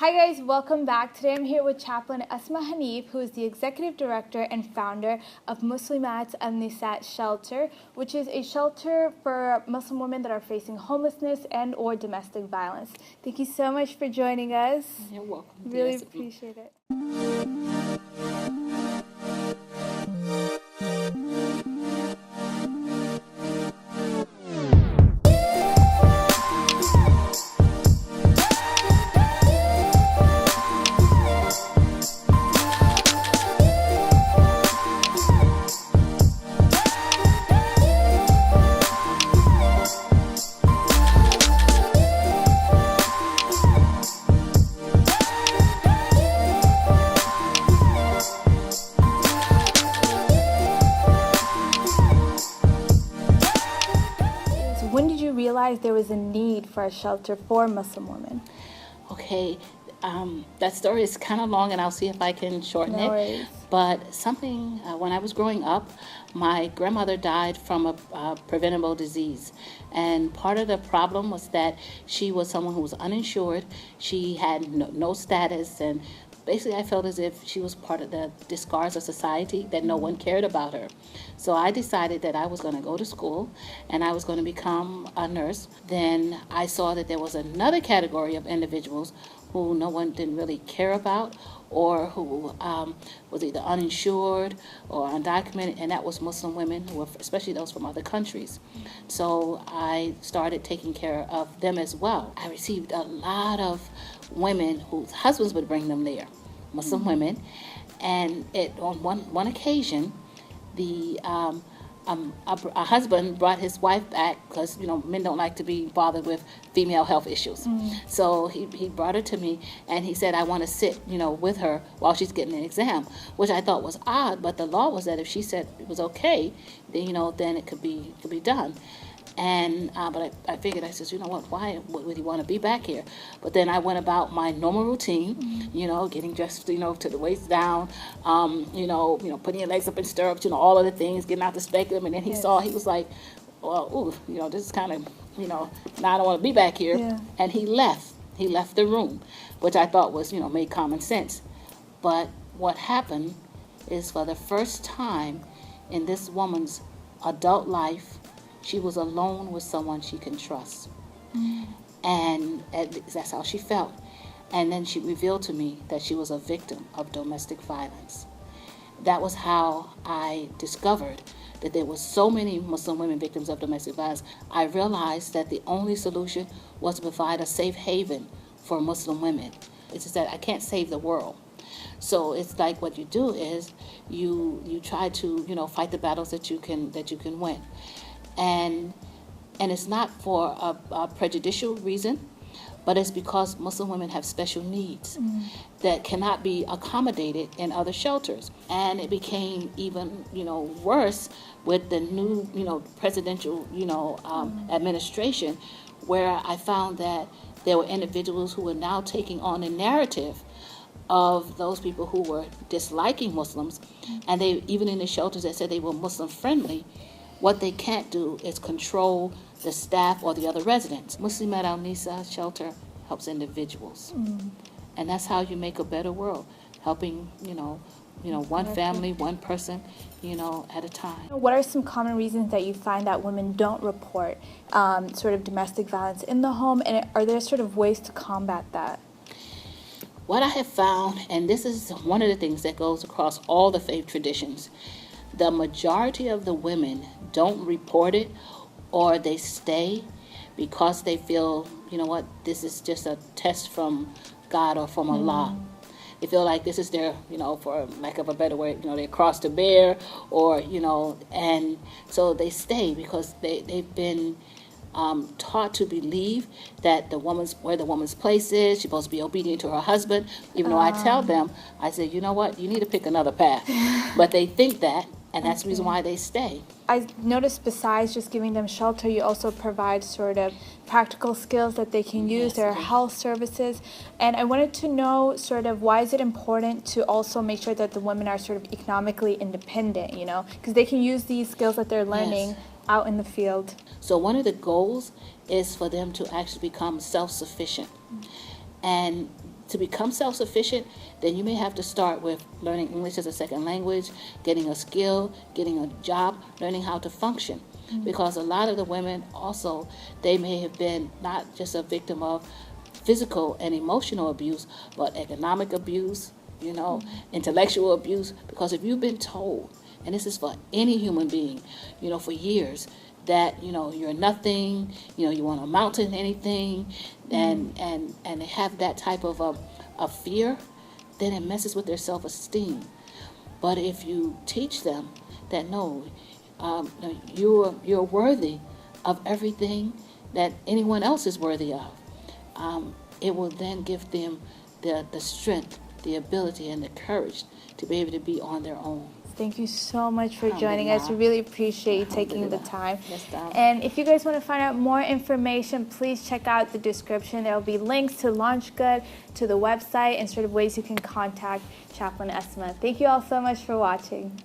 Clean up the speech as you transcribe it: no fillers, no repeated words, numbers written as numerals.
Hi guys, welcome back. Today I'm here with Chaplain Asma Hanif, who is the Executive Director and founder of Muslimat Al Nisaa shelter, which is a shelter for Muslim women that are facing homelessness and or domestic violence. Thank you so much for joining us. You're welcome. Really appreciate it. When did you realize there was a need for a shelter for Muslim women? Okay, that story is kind of long, and I'll see if I can shorten No it. worries. But something, when I was growing up, my grandmother died from a preventable disease. And part of the problem was that she was someone who was uninsured. She had no status, and basically I felt as if she was part of the discards of society, that no one cared about her. So I decided that I was going to go to school and I was going to become a nurse. Then I saw that there was another category of individuals who no one didn't really care about, or who was either uninsured or undocumented, and that was Muslim women, especially those from other countries. So I started taking care of them as well. I received a lot of women whose husbands would bring them there, Muslim women, and on one occasion, a husband brought his wife back because men don't like to be bothered with female health issues. So he brought her to me and he said, I want to sit with her while she's getting an exam, which I thought was odd, but the law was that if she said it was okay, then then it could be done. And but I figured, I said, why would he want to be back here? But then I went about my normal routine, getting dressed, to the waist down, putting your legs up in stirrups, all of the things, getting out the speculum. And then he saw, he was like, well, ooh, this is kind of, now I don't want to be back here. Yeah. And he left the room, which I thought was, made common sense. But what happened is, for the first time in this woman's adult life, she was alone with someone she can trust. And that's how she felt. And then she revealed to me that she was a victim of domestic violence. That was how I discovered that there were so many Muslim women victims of domestic violence. I realized that the only solution was to provide a safe haven for Muslim women. It's just that I can't save the world. So it's like, what you do is you try to fight the battles that you can win. And it's not for a prejudicial reason, but it's because Muslim women have special needs that cannot be accommodated in other shelters. And it became even worse with the new presidential administration, where I found that there were individuals who were now taking on a narrative of those people who were disliking Muslims, and they, even in the shelters that said they were Muslim friendly, what they can't do is control the staff or the other residents. Muslimat Al Nisaa shelter helps individuals. And that's how you make a better world, helping, one family, one person, at a time. What are some common reasons that you find that women don't report sort of domestic violence in the home, and are there sort of ways to combat that? What I have found, and this is one of the things that goes across all the faith traditions, the majority of the women don't report it, or they stay because they feel, this is just a test from God or from Allah. They feel like this is their, for lack of a better word, their cross to bear, or, and so they stay because they've been taught to believe that where the woman's place is, she's supposed to be obedient to her husband, even though I tell them, I say, you know what, you need to pick another path. But they think that, and that's the reason why they stay. I noticed besides just giving them shelter, you also provide sort of practical skills that they can use. There are health services. And I wanted to know sort of, why is it important to also make sure that the women are sort of economically independent, because they can use these skills that they're learning out in the field. So one of the goals is for them to actually become self-sufficient. And to become self-sufficient, then you may have to start with learning English as a second language, getting a skill, getting a job, learning how to function. Because a lot of the women also, they may have been not just a victim of physical and emotional abuse, but economic abuse, intellectual abuse. Because if you've been told, and this is for any human being, for years, that you're nothing, you won't amount to anything, and they have that type of a fear, then it messes with their self-esteem. But if you teach them that no, you're worthy of everything that anyone else is worthy of, it will then give them the strength, the ability, and the courage to be able to be on their own. Thank you so much for joining us. We really appreciate you taking the time. Yes, darling. And if you guys want to find out more information, please check out the description. There will be links to Launch Good, to the website, and sort of ways you can contact Chaplain Asma. Thank you all so much for watching.